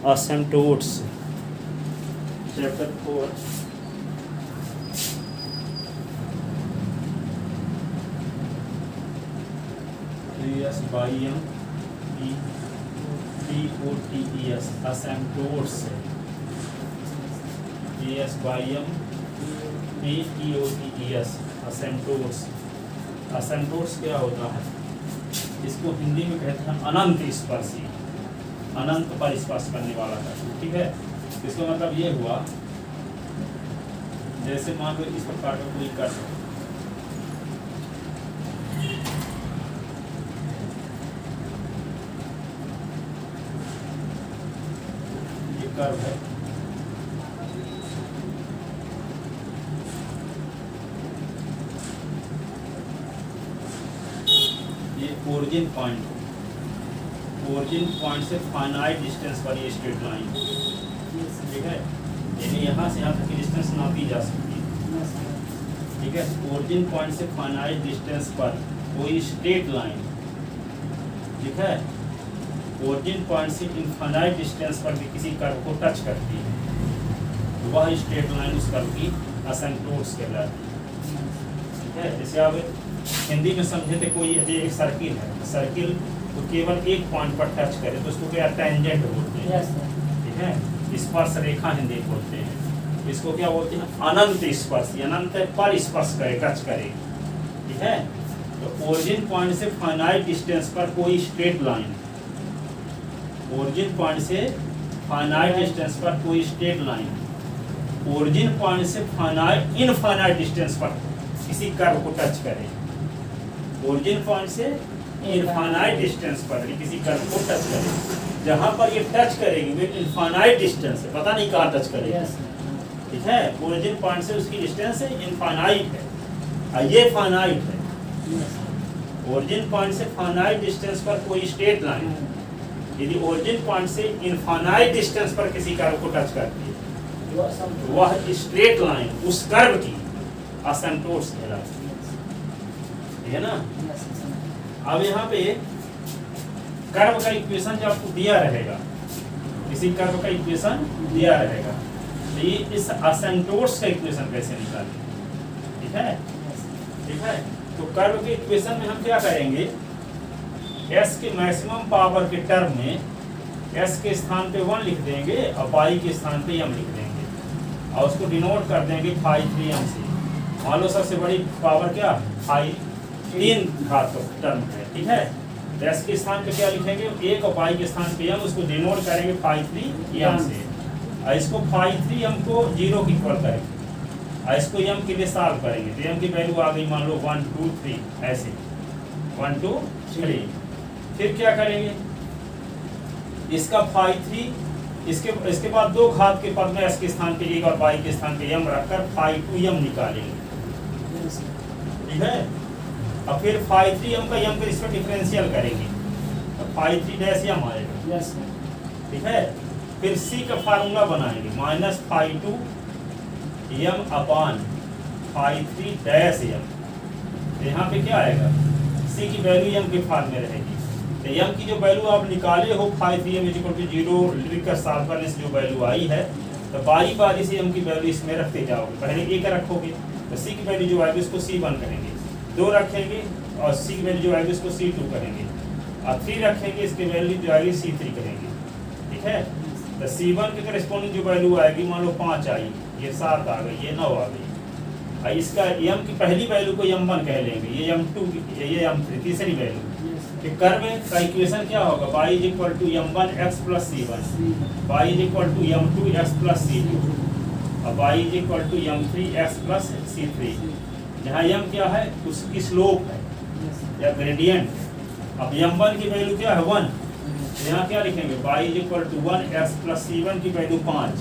asymptotes chapter 4 P-O-T-E-S asymptotes P-S-Y-M-P-E-O-T-E-S asymptotes asymptotes क्या होता है? इसको हिंदी में कहते हैं अनंत स्पर्शी, अनंत पर स्पर्श करने वाला तत्व। ठीक है, इसका मतलब ये हुआ जैसे मान लो इस प्रकार का कोई कर्व, ये कर्व है, ये ओरिजिन पॉइंट से फाइनाइट डिस्टेंस पर ये स्ट्रेट लाइन, ठीक है, यानी यहाँ से यहाँ तक की डिस्टेंस नापी जा सकती है। ठीक है, ओरिजिन पॉइंट से फाइनाइट डिस्टेंस पर कोई स्ट्रेट लाइन, ठीक है, ओरिजिन पॉइंट से इनफाइनाइट डिस्टेंस पर भी किसी कर्व को टच करती है, वह स्ट्रेट लाइन उस कर्व की असिम्प्टोट्स कहलाती है। ठीक है, जैसे आप हिंदी में समझे थे, कोई एक सर्किल है, सर्किल तो केवल एक पॉइंट पर टच करे तो उसको क्या टेंजेंट बोलते हैं। ठीक है, स्पर्श रेखा हिंदी बोलते हैं। इसको क्या बोलते हैं? अनंत स्पर्श, अनंत पर स्पर्श करे, टच करे। ठीक है, तो ओरिजिन पॉइंट से फाइनाइट डिस्टेंस पर कोई स्ट्रेट लाइन, ओरिजिन पॉइंट से फाइनाइट डिस्टेंस पर कोई स्ट्रेट लाइन, ओरिजिन पॉइंट से फाइनाइट इनफाइनाइट डिस्टेंस पर किसी कर्व को टच करे, ओरिजिन पॉइंट से इनफाइनाइट डिस्टेंस पर किसी कर्व को टच करे, जहां पर ये टच करेगी वे इनफाइनाइट डिस्टेंस है, पता नहीं कहाँ टच करेगी। ठीक है, ओरिजिन पॉइंट से उसकी डिस्टेंस इनफाइनाइट है और ये फाइनाइट है। ओरिजिन पॉइंट से फाइनाइट डिस्टेंस पर कोई स्ट्रेट लाइन यदि ओरिजिन पॉइंट से इनफाइनाइट डिस्टेंस पर किसी कर्व को टच करती है, वह स्ट्रेट लाइन उस कर्व की असिम्प्टोट्स कहलाती है ना। अब यहाँ पे कर्व का इक्वेशन जो आपको दिया रहेगा, किसी कर्व का इक्वेशन दिया रहेगा, तो ये इस असिम्प्टोट्स का इक्वेशन कैसे निकालें? ठीक है, ठीक है, तो कर्व के इक्वेशन में हम क्या करेंगे, s के मैक्सिमम पावर के टर्म में s के स्थान पे 1 लिख देंगे और y के स्थान पे m लिख देंगे और उसको डिनोट कर देंगे phi 3m से। मान लो सबसे बड़ी पावर क्या, phi 3 घात टर्म है। ठीक है, तो s के स्थान पे क्या लिखेंगे, 1 और y के स्थान पे m, उसको डिनोट करेंगे phi 3m से और इसको phi 3m को 0 की इक्वल करेंगे और इसको m के लिए सॉल्व करेंगे तो m की वैल्यू आ गई मान लो 1 2 3 ऐसे 1 2 3। फिर क्या करेंगे, इसका phi 3 इसके बाद 2 घात के पद में s के स्थान पे 1 और y के स्थान पे m रखकर phi 2m निकालेंगे। ठीक है, और फिर phi 3m का m के रिस्पेक्ट डिफरेंशियल करेंगे तो phi 3 m आएगा। ठीक है, फिर c का फार्मूला बनाएंगे -phi 2m अपान phi 3 m। तो यहाँ पे क्या आएगा, c की वैल्यू m के फॉर्म में रहेगी, तो m की जो वैल्यू आप निकाले हो phi 3m = 0 लिखकर सॉल्व करने से जो वैल्यू आई है, तो बारी बारी से m की वैल्यू इसमें रखते जाओगे। पहले 1 रखोगे तो c की वैल्यू जो आएगी उसको c1 करेंगे, 2 रखेंगे और c की वैल्यू जो आएगी उसको c2 करेंगे और 3 रखेंगे, इसकी वैल्यू जो आएगी c3 करेंगे। ठीक है, तो c1 के करस्पॉन्डिंग जो वैल्यू आएगी मान लो 5 आई, ये 7 आ गई, ये 9 आ गई और इसका m की पहली वैल्यू को m1 कह लेंगे, ये m2 ये m3 तीसरी वैल्यू। फिर कर्व का इक्वेशन क्या होगा, y = m1x + c1, y = m2x + c2 और y = m3x + c3। जहाँ m क्या है, उसकी स्लोप है या ग्रेडियंट। अब m1 की वैल्यू क्या है 1, तो यहाँ क्या लिखेंगे, y = 1x + c1 की वैल्यू 5।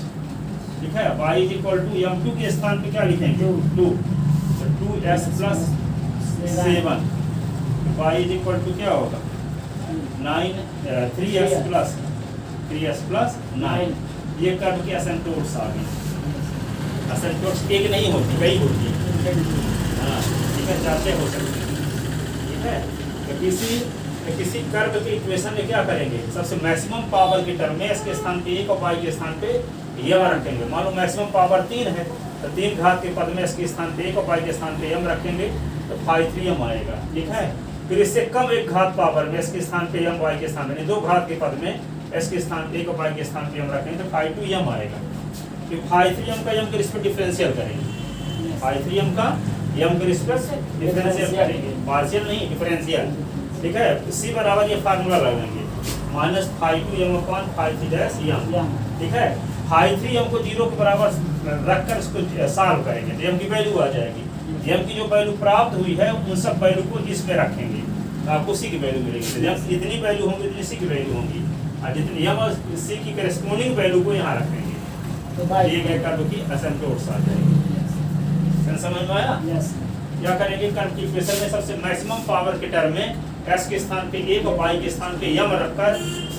ठीक है, y = m2 के स्थान पे क्या लिखेंगे 2, तो 2s + 7, y = क्या होगा 9 3s + 9। ये कर्व की असिम्प्टोट्स आ गई। असिम्प्टोट्स एक नहीं होती, कई होती है। हाँ, ठीक है, 4 हो सकती है। ठीक है, तो किसी तो किसी कर्व के इक्वेशन में क्या करेंगे, सबसे मैक्सिमम पावर के टर्म में एस के स्थान पे 1 और वाई के स्थान पे यम रखेंगे। मान लो मैक्सिमम पावर 3 है तो 3 घात के पद में एस के स्थान पे 1 और वाई के स्थान पे यम रखेंगे तो फाई 3m आएगा, ठीक है। फिर इससे कम एक घात पावर में एस के स्थान पे यम, वाई के स्थान पे 2 घात के पद में एस के स्थान पे 1 और वाई के स्थान पे यम रखेंगे तो फाई 2m आएगा। फिर फाई 3m का यम के रिस्पेक्ट डिफरेंशियल करेंगे, फाई 3m का यम के रिस्पेक्ट डिफरेंशियल करेंगे, पार्शियल नहीं डिफरेंशियल, ठीक है। इसी बराबर ये फार्मूला लगाएंगे minus phi 2m upon phi 3m, ठीक है। फाई 3m को 0 के बराबर रखकर इसको सॉल्व करेंगे तो m की वैल्यू आ जाएगी। m की जो वैल्यू प्राप्त हुई है उन सब वैल्यू को इसमें रखेंगे तो आपको c की वैल्यू मिलेगी। m जितनी वैल्यू होंगी उतनी c की वैल्यू होंगी और जितनी m और c की करेस्पोंडिंग वैल्यू को यहाँ रखेंगे तो ये गए कर्व की असिम्प्टोट्स आ जाएगी। समझ में आया? क्या करेंगे, कर्व की इक्वेशन में सबसे मैक्सिमम पावर के टर्म में s के स्थान पे 1 और y के स्थान पे m रखकर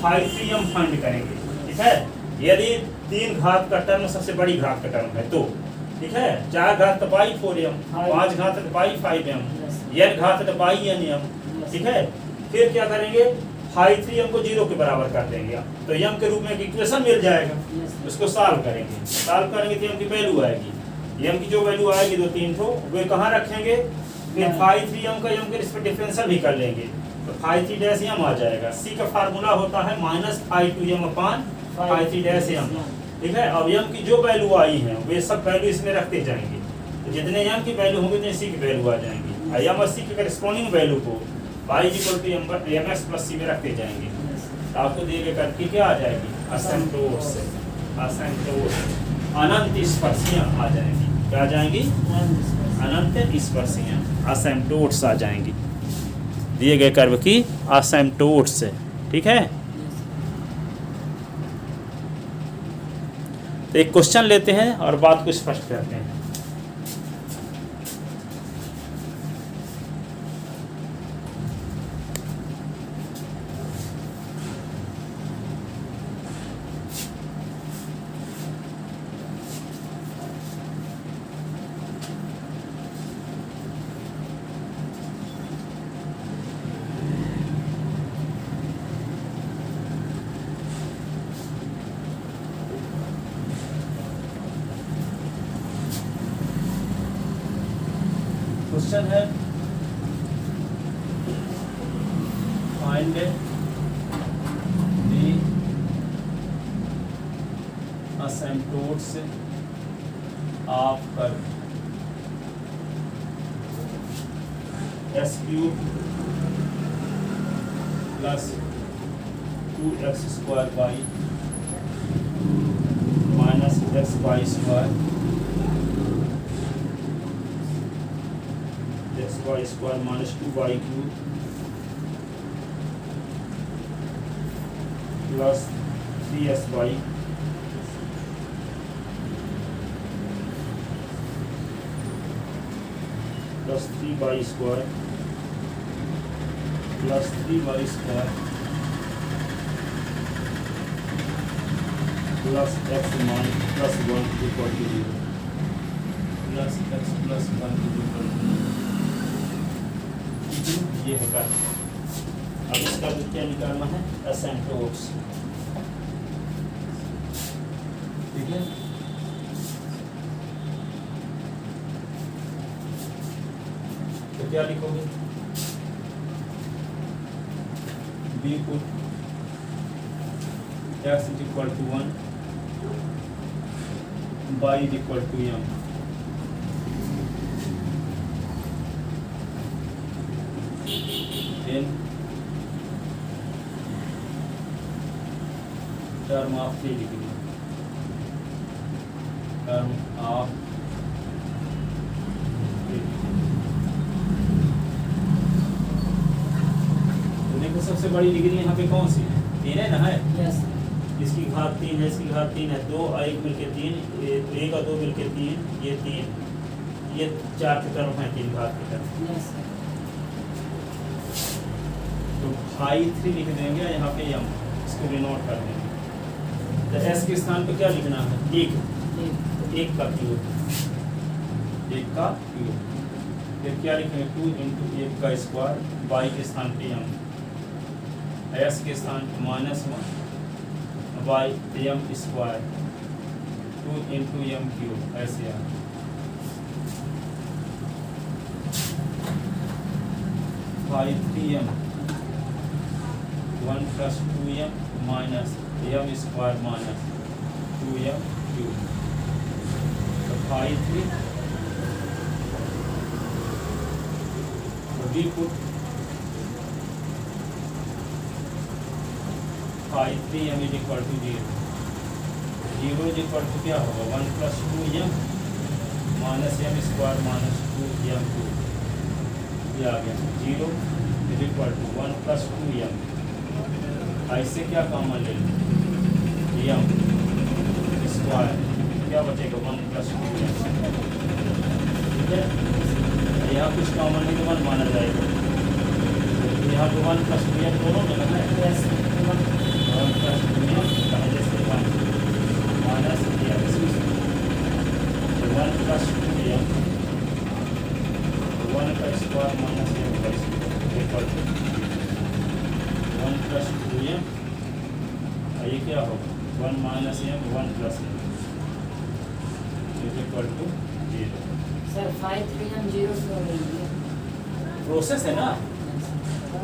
फाई 3m फाइंड करेंगे, ठीक है। यदि 3 घात का टर्म सबसे बड़ी घात का टर्म है तो, ठीक है, 4 घात तो y 4m, 5 घात तो y 5m, n घात तो y nm, ठीक है। फिर क्या करेंगे, फाई 3m को 0 के बराबर कर देंगे तो m के रूप में एक इक्वेशन मिल जाएगा, उसको सॉल्व करेंगे। सॉल्व करेंगे तो m की वैल्यू आएगी, m की जो वैल्यू आएगी 2-3 तो वे कहाँ रखेंगे, फिर फाई 3m का m के रिस्पेक्ट डिफरेंशियल भी कर लेंगे तो फाई 3m आ जाएगा। c का फार्मूला होता है minus phi 2m upon phi 3m, ठीक है। अब m की जो वैल्यू आई है वे सब वैल्यू इसमें रखते जाएंगे तो जितने m की वैल्यू होंगे उतने c की वैल्यू आ जाएंगी और m और c के करेस्पोंडिंग वैल्यू को y mx प्लस c में रखते जाएंगे तो आपको दिए गए कर्व की क्या आ जाएगी, असिम्प्टोट्स, अनंत स्पर्शियां आ जाएंगी। क्या आ जाएंगी, अनंत स्पर्शियां, असिम्प्टोट्स आ जाएंगी दिए गए कर्व की असिम्प्टोट्स, ठीक है। तो एक क्वेश्चन लेते हैं और बात को स्पष्ट करते हैं। क्वेश्चन है find the asymptotes of curve s cube plus 2x square y minus xy square y square minus 2y cube plus 3sy plus 3y square plus 3y square plus x minus plus 1 equal to 0 plus x plus 1 equal to ये है curve. अब इसका क्या निकालना है, असिम्प्टोट्स, ठीक है। तो क्या लिखोगे, b put x is equal to 1, y is equal to m, term of 3 degree, term of 3 degree। तो देखो सबसे बड़ी डिग्री यहाँ पे कौन सी है, 3 है ना, है yes। इसकी घात 3 है, इसकी घात 3 है, 2 और 1 मिलके 3, 1 और 2 मिलके 3, ये 3, ये 4 के टर्म है, 3 घात के टर्म yes। तो फाई 3 लिख देंगे यहाँ पे m, इसको भी नोट कर देंगे। तो s के स्थान पे क्या लिखना है, 1 का क्यूब, 1 का क्यूब। फिर क्या लिखेंगे, 2 × 1 का स्क्वायर, y के स्थान पे m, एस के स्थान पे -1 by M square 2 into M cube ऐसे आ 5m 1 plus 2m minus M square minus 2m cube तो 5 we put 5m is equal to 0 is equal to क्या होगा 1 plus 2m minus M square minus 2m cube ये आ गया 0 is equal to 1 plus 2m ऐसे क्या common ले लें m स्क्वायर क्या बचेगा 1 plus 2m ठीक है यहाँ कुछ कॉमन नहीं तो 1 माना जाएगा यहाँ पे 1 plus 2m दोनों में लगना है 1 plus 2m पहले से 1 माइनस m 1 plus 2m 1 का स्क्वायर माइनस m का square equal to 1 plus 2m ये क्या होगा 1 minus m 1 plus m equal to 0 sir 5 3 0 क्यों नहीं है प्रोसेस है ना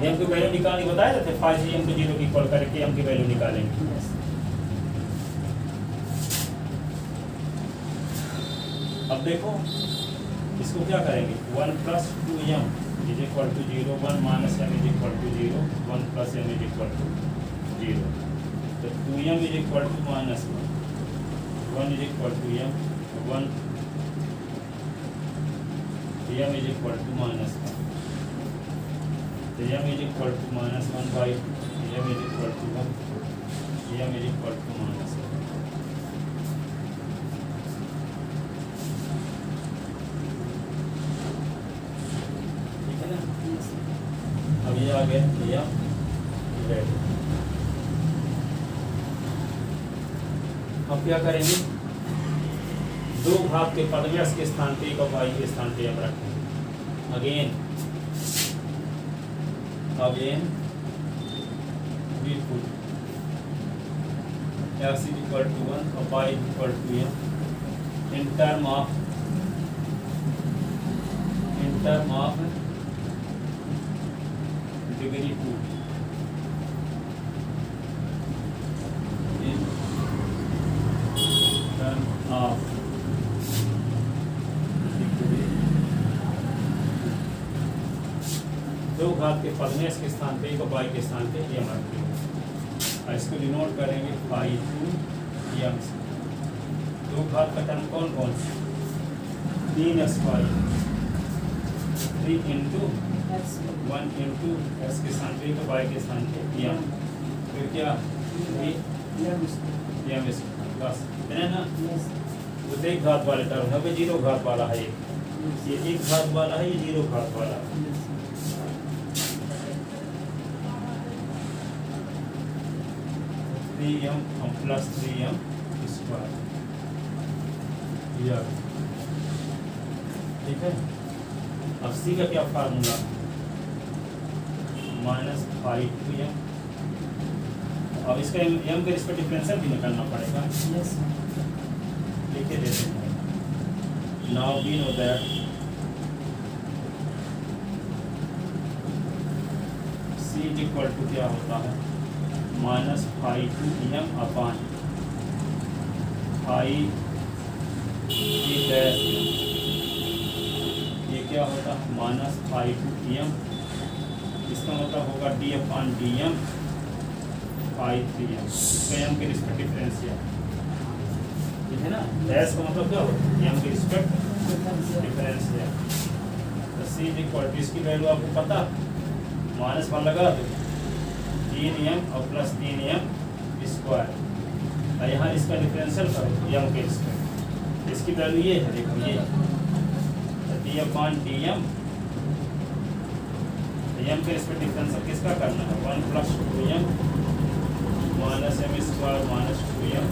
एम की वैल्यू निकालने बताया जाते 5 एम को 0 की इक्वल करके एम की वैल्यू निकालेंगे अब देखो इसको क्या करेंगे 1 plus 2m is equal to 0 1 minus m is equal to 0 1 plus m is equal to 0 तो 2m is equal to minus 1 is equal to m 1 m is equal to minus 1 तो m is equal to minus 1 by m is equal to 1 m is equal to minus 1 ठीक है ना अब ये आ गया ये रेड अब क्या करेंगे दो घात के पद में इसके स्थान पे एक और y के स्थान पे हम रखेंगे again we put x is equal to 1 और y is equal to m in term of degree 2 in term of दो घात के पद में इसके स्थान पे एक और y के स्थान पे m रखेंगे और इसको डिनोट करेंगे 5 m दो घात का टर्म कौन कौन 3 स्क्वायर 3 इंटू 1 इंटू s के स्थान पे एक और y के स्थान पे m फिर क्या m बस है ना वो एक घात वाले टर्म है पे 0 घात वाला है ये एक घात वाला है ये 0 घात वाला है m प्लस 3m स्क्वायर ठीक है अब c का क्या फार्मूला -5m अब इसका m के रिस्पेक्ट डिफरेंशियल भी निकालना पड़ेगा लिखे देते हैं now we know that c equal to क्या होता है -5m अपॉन 5 ये क्या होता है -5m इसका मतलब होगा d अपॉन dm 5 इसका m के रिस्पेक्ट डिफरेंशियल ठीक है ना s का मतलब क्या होता है m के रिस्पेक्ट डिफरेंशियल तो c इक्वल टू इसकी वैल्यू आपको पता -1 लगा दो 3m और प्लस 3m स्क्वायर और यहाँ इसका डिफरेंशियल करो m के रिस्पेक्ट इसकी वैल्यू ये है देखो ये d अपॉन dm m के रिस्पेक्ट डिफरेंशियल किसका करना है 1 plus 2m minus m square minus 2m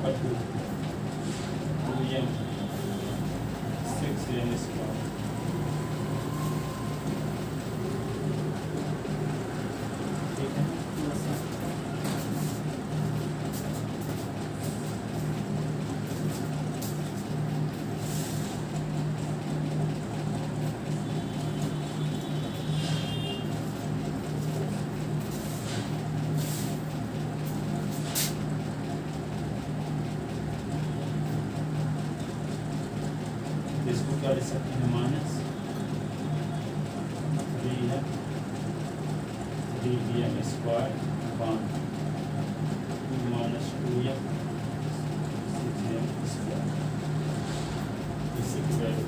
का 2m 6m स्क्वायर। ठीक है, यस सर इसको क्या लिख सकते हैं, minus 3m square upon 2 minus 2m 6m square. इसी की वैल्यू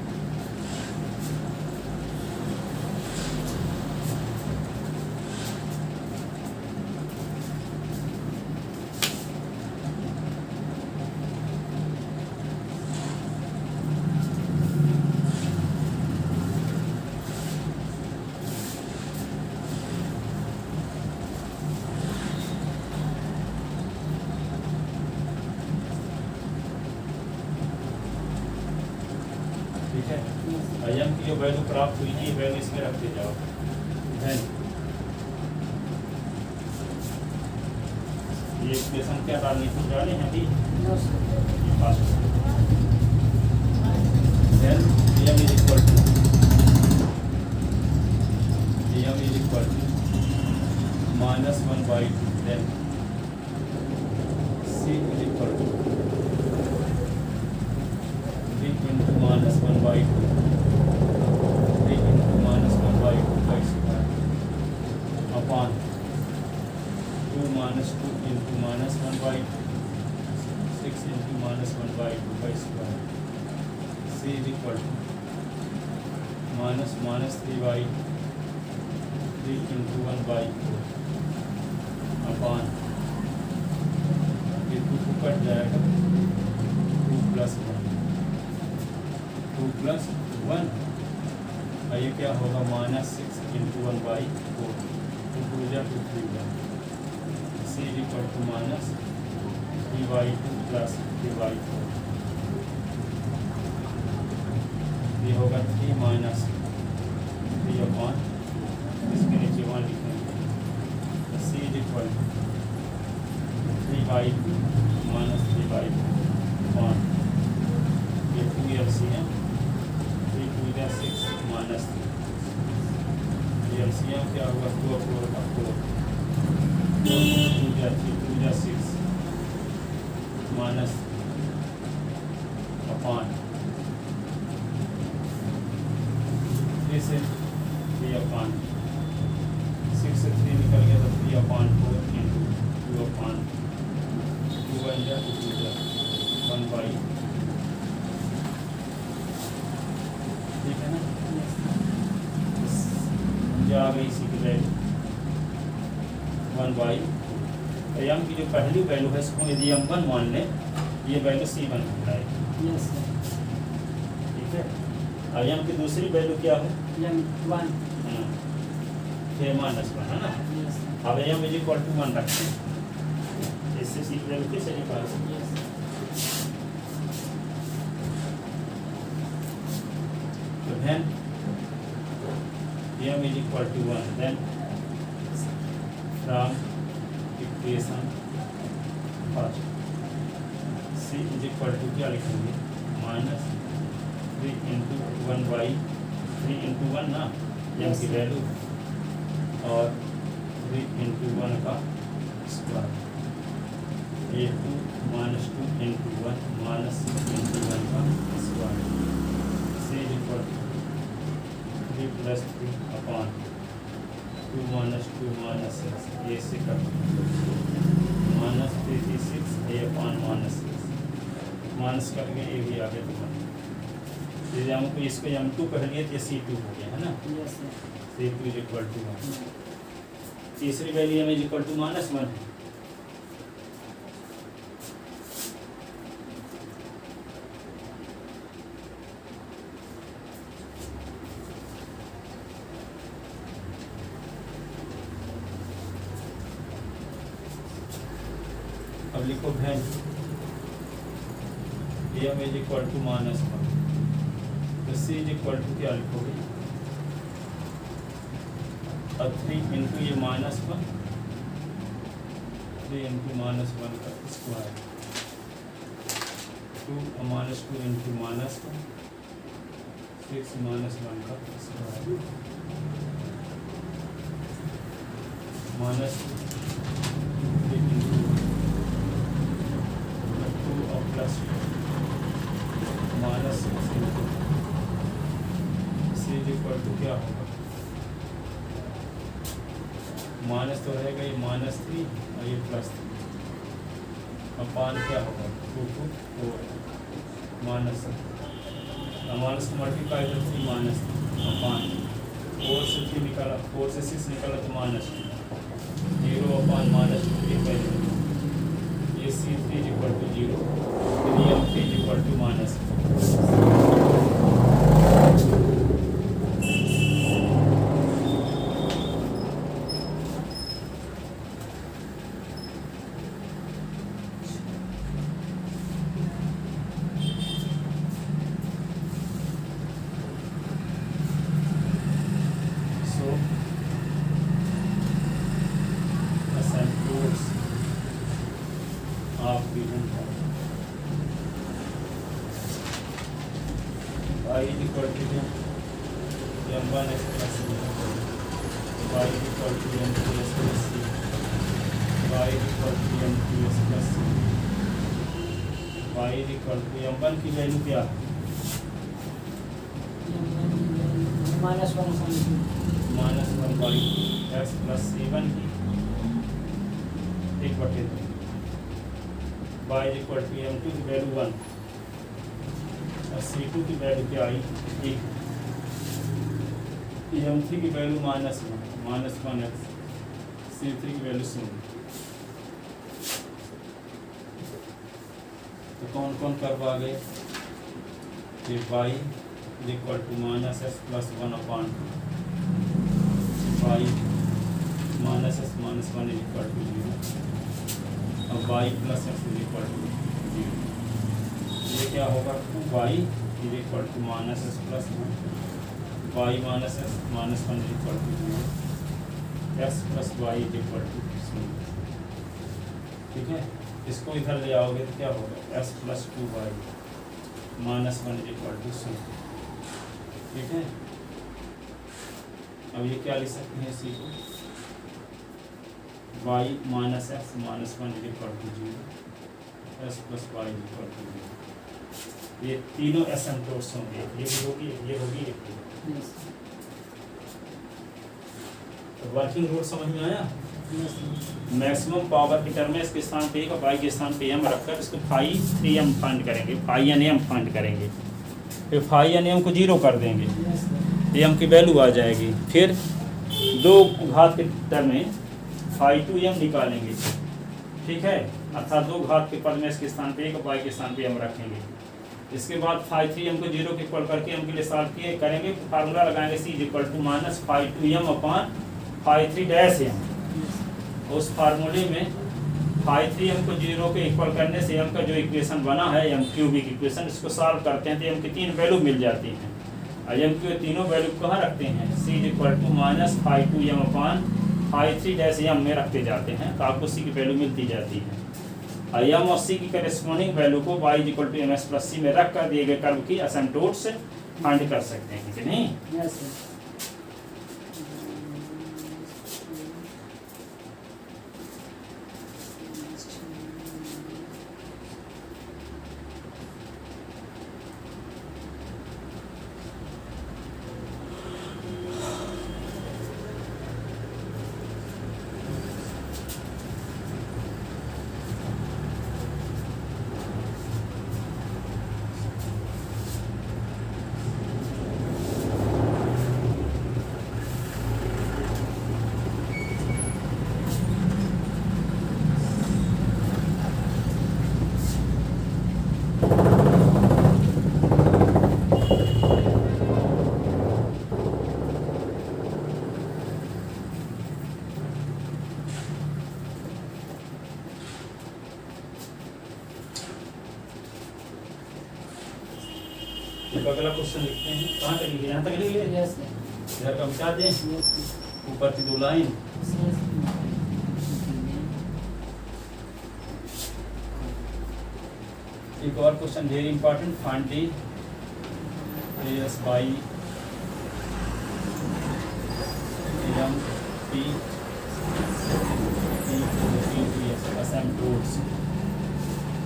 ठीक है। m की जो वैल्यू प्राप्त हुई थी वैल्यू इसमें रखते जाओ। Then ये इक्वेशन क्या डालनी थी, डाले हैं अभी नो सर ये पास। Then m is equal to minus 1 by 2, then c is equal to 3 into minus 1 by 2, 3 into minus 1 by 2 by square upon 2 minus 2 into minus 1 by 2, 6 into minus 1 by 2 by square। c is equal to minus 3 by 3 into 1 by 4 upon ये 2 को cut जाएगा 2 plus 1 और ये क्या होगा minus 6 into 1 by 4 2 जा 2 3 जा C equal to minus 3 by 2 plus 3 by 4 ये होगा 3 माइनस 3 अपॉन इसके नीचे 1 लिखेंगे C equal to 3 by 2 minus 3 by 2 upon ये 2 एलसीएम 3 2 जा 6 माइनस 3 एलसीएम क्या होगा 2 और 4 का 4 2 जा 3 2 जा 6 माइनस अपॉन 3 से 3 अपॉन 6 से 3 निकल गया तो 3 अपॉन 4 इंटू 2 अपॉन 2 बन जा 2 जा 1 बाई। ठीक है ना, जो आ गई इसी की वैल्यू 1 बाई। एम की जो पहली वैल्यू है इसको यदि हम 1 मान लें ये वैल्यू C1 हो जाएगी। यस सर ठीक है, और एम की दूसरी वैल्यू क्या है एम 1 फिर माइनस 1 है ना। यस अब एम इज इक्वल टू 1 रखते हैं, इससे सी की वैल्यू कैसे निकाल सकते हैं। यस तो then m is equal to 1, then from equation first c is equal to क्या लिखेंगे माइनस 3 इंटू 1 बाई 3 इंटू 1 ना m की वैल्यू और 3 इंटू 1 का स्क्वायर ये 2 माइनस 2 इंटू 1 माइनस 6 इंटू 1 का square c is equal to 3 plus 3 upon 2 minus 2 minus 6 ये से कर माइनस 36 ए अपॉन माइनस 6 माइनस करके ए भी आ गया तो यदि हमको इसको m2 कह लिए तो ये C2 हो गया है ना। Yes sir C2 is equal to 1। तीसरी value m is equal to minus 1 है। अब लिखो value m is equal to -1, तो c इज इक्वल टू क्या लिखोगे, 3 इंटू ये -1, 3 इंटू -1 का स्क्वायर, 2 इंटू -1, 6 -1 का स्क्वायर, -3 इंटू 2 और plus -6 into C is equal to क्या होगा, माइनस तो रहेगा ये -3 और ये +3, अपान क्या होगा 2 to 4 माइनस को मल्टीप्लाई कर 3 माइनस अपान 4 से 3 निकाला, 4 से 6 निकाला तो -2, 0 अपान -2 के पहले ये C3 is equal to 0, M3 is equal to -1। I is equal to M1s plus C, Y is equal to M2s plus C, Y is equal to M2s plus C, Y is equal to M1 की value क्या है, -1 by x plus C1 की 1/2, Y is equal to M2 की value 1 और C2 की value क्या आई 1, M3 की value -1x, C3 की वैल्यू 0। तो कौन कौन करवा गए, ये y is equal to -s plus 1 upon y, -s -1 is equal to 0 और y plus x is equal to 0। ये क्या होगा 2y is equal to -s plus 1, y -s -1 is equal to 0, s plus y is equal to 0। ठीक है, इसको इधर ले आओगे तो क्या होगा s plus 2y -1 is equal to 0। ठीक है, अब ये क्या लिख सकते हैं इसी को, y -s -1 is equal to 0, s plus y is equal to 0। ये तीनों एसिम्पटोट्स होंगे, ये भी होगी, ये होगी, ये होगी। तो वर्किंग रूल समझ में आया। मैक्सिमम पावर के टर्म में इसके स्थान पे एक और y के स्थान पे m रखकर इसको फाई 3m फाइंड करेंगे, फाई एन एम फाइंड करेंगे, फिर फाई एन एम को 0 कर देंगे, m की वैल्यू आ जाएगी। फिर 2 घात के टर्म में फाई 2m निकालेंगे, ठीक है, अर्थात 2 घात के पद में इसके स्थान पे एक और y के स्थान पे m रखेंगे। इसके बाद फाई 3m को 0 के इक्वल करके m के लिए सॉल्व किए करेंगे, फार्मूला लगाएंगे c is equal to -phi 2m upon phi 3-m। उस फार्मूले में फाई 3m को 0 के इक्वल करने से m का जो इक्वेशन बना है m क्यूबिक इक्वेशन, इसको सॉल्व करते हैं तो m की 3 वैल्यू मिल जाती हैं। और m की तीनों वैल्यू कहाँ रखते हैं, c is equal to -phi 2m upon phi 3-m में रखते जाते हैं, तो आपको c की वैल्यू मिलती जाती है। m और c की करेस्पॉन्डिंग वैल्यू को y इक्वल टू ms प्लस c में रख कर दिए गए कर्व की एसिम्पटोट्स फाइंड कर सकते हैं कि नहीं। एक अगला क्वेश्चन लिखते हैं, कहाँ तक लिखे, यहाँ तक लिख लिए, यस सर। इधर का मिटा दें, यस ऊपर की 2 लाइन। सर। एक और question very important, find the S by M P asymptotes.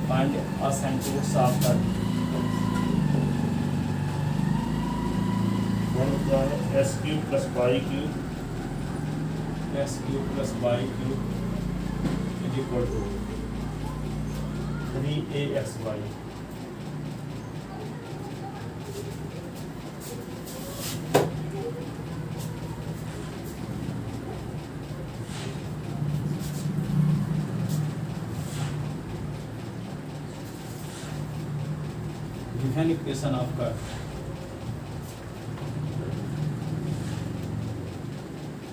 Find asymptotes after one होता है S cube plus Y cube x cube plus y cube is equal to 3axy। given equation of curve,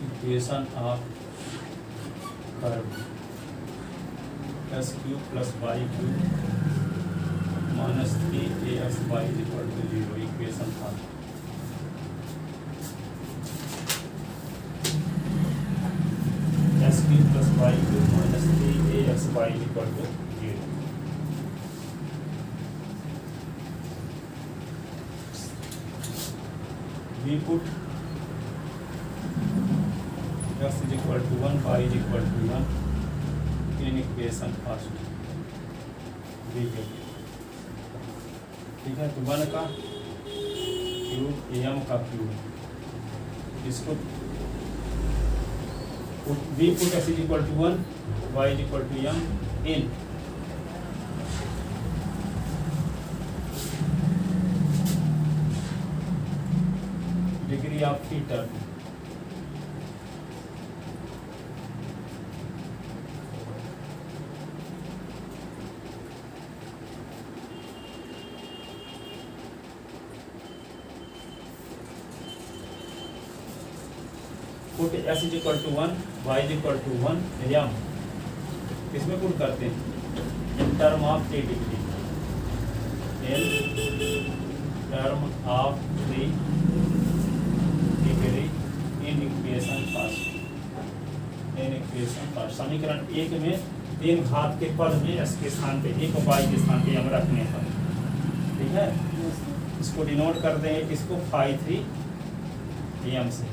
equation of curve s cube plus y cube minus 3axy is equal to 0, equation था। S cube plus Y cube minus 3axy equal to 0। we put x is equal to 1, y is equal to 1 in equation first, ठीक है। तो 1 का cube m का cube, इसको we put x is equal to 1, y is equal to m in degree of theta, put s is equal to 1, y is equal to 1, m किसमें put करते हैं, in term of 3 degree, in term of 3 degree in equation first, समीकरण 1 में 3 घात के पद में s के स्थान पे 1 और y के स्थान पे m रखने पर, ठीक है। इसको डिनोट कर देंगे किसको, फाई 3 m से,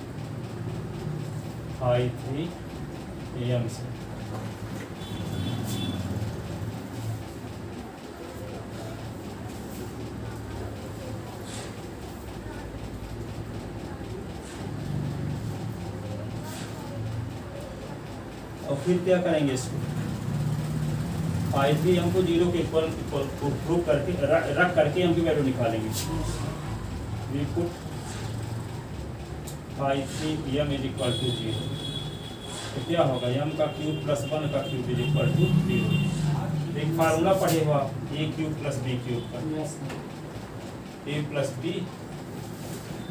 फाई 3 m से। और फिर क्या करेंगे, इसको फाई 3 हमको 0 के इक्वल प्रूव करके रख करके हम की वैल्यू निकालेंगे। We put phi 3 m is equal to 0, तो क्या होगा, m का क्यूब प्लस 1 का क्यूब इज इक्वल टू 0। एक फार्मूला पढ़े हुआ a cube plus b cube का, a plus b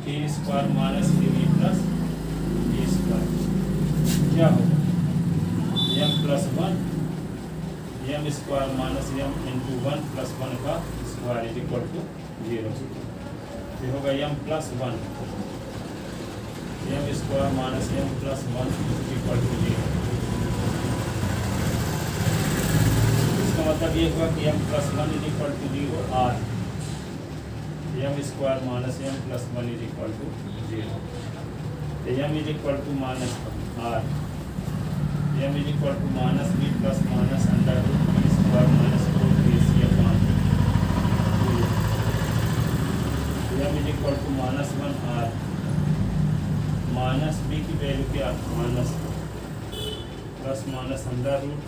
a square minus b plus a square, क्या होगा m plus 1 m square minus m into 1 plus 1 का square is equal to 0। ये होगा m plus 1 m square minus m plus 1 equal to 0। इसका मतलब ये हुआ कि m plus 1 is equal to 0 r, m square minus m plus 1 is equal to 0, तो m is equal to minus r, m is equal to minus b plus minus under root b square minus 4ac upon 2, m is equal to minus 1 r, minus b की value क्या, minus plus minus under root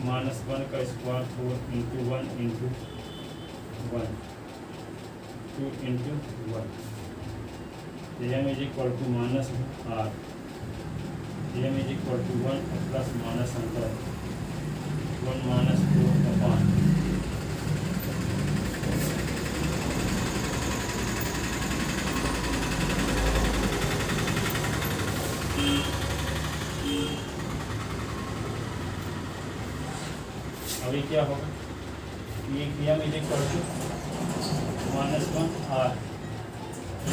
minus 1 का square 4 into 1 into 1 2 into 1, m is equal to minus r, m is equal to 1 plus minus under 1 minus 4 upon अभी क्या होगा, ये m is equal to minus 1 r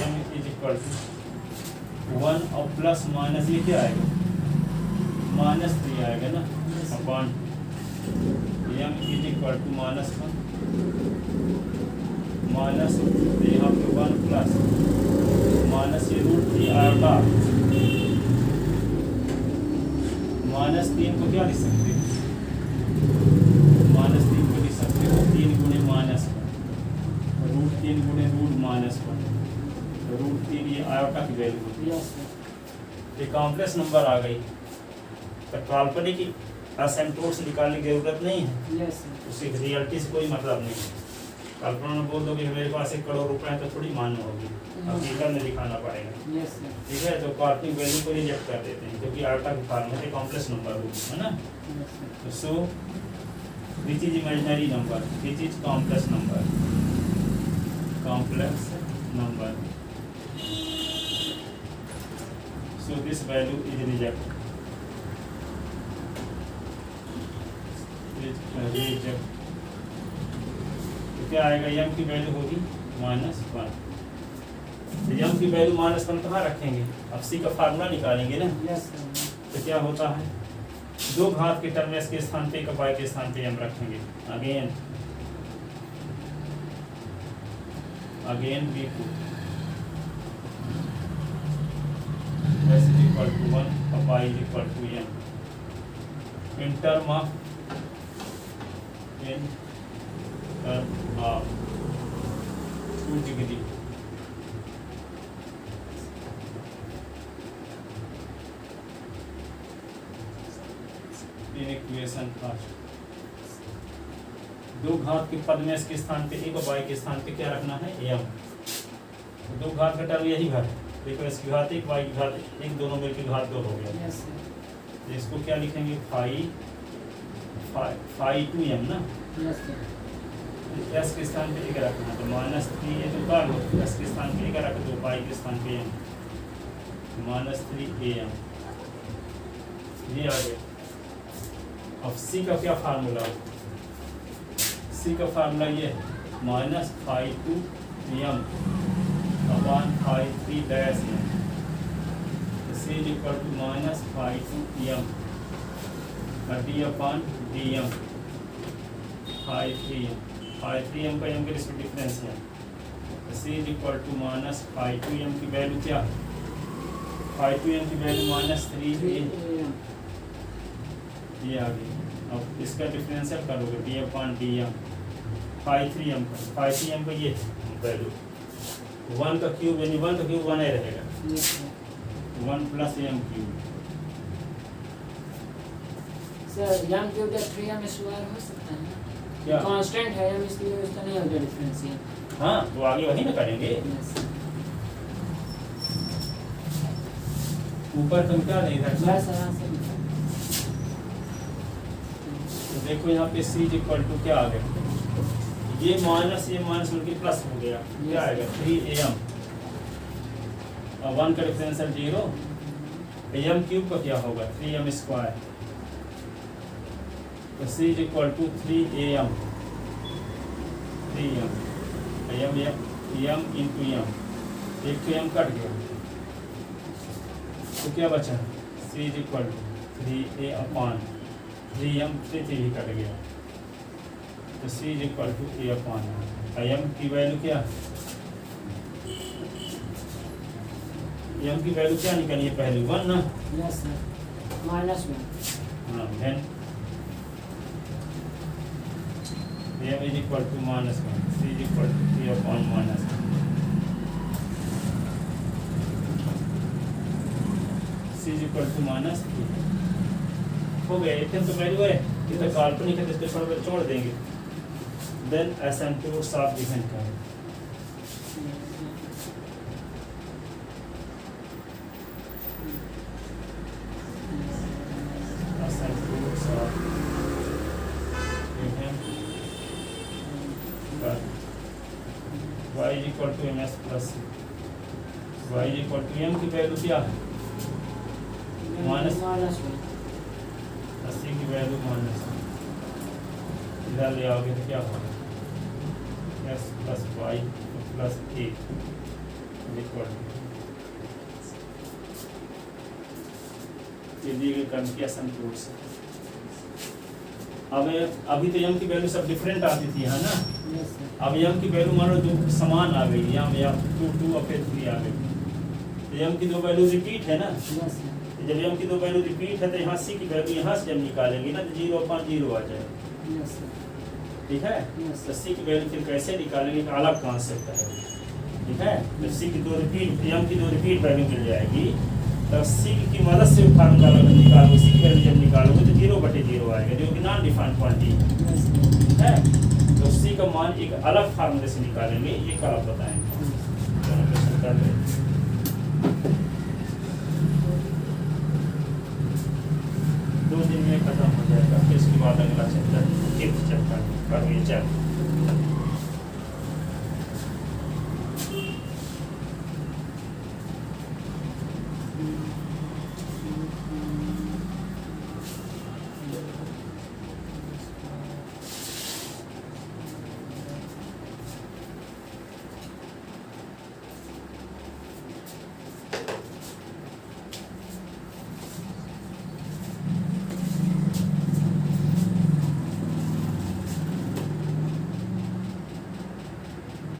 m is equal to 1 और plus minus ये क्या आएगा -3 आएगा ना upon m is equal to -1 minus यहाँ पे 1 प्लस माइनस ये √3 आएगा -3 को क्या लिख सकते हैं -3 को लिख सकते हो 3 गुणे -1 √3 गुणे √-1 √3 ये आयोटा की वैल्यू होती है। ये कॉम्प्लेक्स नंबर आ गई तो काल्पनिक असिम्प्टोट्स निकालने की जरूरत नहीं है, उसकी रियलिटी से कोई मतलब नहीं है। कल्पना में बोल दो कि मेरे पास 1 करोड़ रुपए है तो थोड़ी मान्य होगी, हकीकत में दिखाना पड़ेगा। ठीक है, तो काल्पनिक वैल्यू को रिजेक्ट कर देते हैं क्योंकि आयोटा की फॉर्म में कॉम्प्लेक्स नंबर होगी, है ना। So which is imaginary number, which is complex number, complex number, so this value is reject, तो क्या आएगा m की वैल्यू होगी -1। तो m की वैल्यू -1 कहाँ रखेंगे, अब c का फार्मूला निकालेंगे ना। तो क्या होता है 2 घात के टर्म s के स्थान पे y के स्थान पे m रखेंगे। Again we put s is equal to 1 और y is equal to m in term of 2 degree। in equation first 2 घात के पद में इसके स्थान पे एक और y के स्थान पे क्या रखना है m। तो 2 घात का टर्म यही है, देखो इसकी घात 1 y की घात 1 दोनों मिलकर घात 2 हो गया। तो इसको क्या लिखेंगे phi 2m ना। s के स्थान पे एक रखना तो -3 ये तो बार हो, s के स्थान पे एक रख दो, y के स्थान पे m -3am ये आ गया। अब c का क्या फार्मूला हो, c का फार्मूला ये -phi 2m upon phi 3 dash m। c is equal to -phi 2m d upon dm phi 3m का m के रिस्पेक्ट डिफरेंस है। c is equal to -phi 2m की वैल्यू क्या, phi 2m की value -3 ये आ गई। अब इसका डिफरेंशियल करोगे d upon dm phi 3m का ये वैल्यू 1 का क्यूब यानी 1 का क्यूब 1 ही रहेगा 1 plus m cube. Sir m cube या 3m स्क्वायर हो सकता है ना, क्या कांस्टेंट है m, इसलिए उसका नहीं होगा डिफरेंशियल। हाँ तो आगे वही ना करेंगे। ऊपर तुम क्या नहीं रखना, तो देखो यहाँ पे c इक्वल टू क्या आ गया, ये माइनस मिलकर प्लस हो गया, क्या आएगा 3am और 1 का डिफरेंशियल 0, m क्यूब का क्या होगा 3m स्क्वायर। तो c equal to 3am m into m, एक तो m कट गया तो क्या बचा c equal to 3a upon 3m 3 ही कट गया तो c equal to a upon m की वैल्यू क्या, m की वैल्यू क्या निकली है पहले 1 ना। Yes sir -1। हाँ then m is equal to -1 c is equal to 3 upon -1 c is equal to -3 हो गया। इतने तो वैल्यू है, ये तो काल्पनिक है तो इसको छोड़ देंगे। Then asymptotes of given curve, asymptotes of given curve y is equal to ms plus y is equal to m की वैल्यू क्या है -80 की वैल्यू -, इधर ले आओगे तो क्या होगा एक्स प्लस वाई प्लस ए इक्वल ये दिए गए कन्फिगरेशन रूट्स। अब अभी तो m की वैल्यू सब डिफरेंट आती थी है ना, यस सर, अब m की वैल्यू मान लो दो समान आ गई, m या 2 और फिर 3 आ गई, तो m की दो वैल्यू रिपीट है ना, यस सर, तो जब m की दो वैल्यू रिपीट है तो यहाँ c की वैल्यू यहाँ से जब निकालेंगे ना तो 0 अपॉन 0 आ जाएगा, यस सर, ठीक है। यस तो c की वैल्यू फिर कैसे निकालेंगे, एक अलग कॉन्सेप्ट है, ठीक है। तो c की दो रिपीट m की दो रिपीट वैल्यू मिल जाएगी, तो c की मदद से फार्मूला निकालोगे, c की वैल्यू जब निकालोगे तो 0/0 आएगा जो कि non defined quantity yes sir, है। तो c का मान एक अलग फार्मूले से निकालेंगे, ये कल आप बताएंगे। दोनों क्वेश्चन कर लें। दो दिन में खत्म हो जाएगा, फिर इसके बाद अगला चैप्टर फिफ्थ चैप्टर कर चैप्टर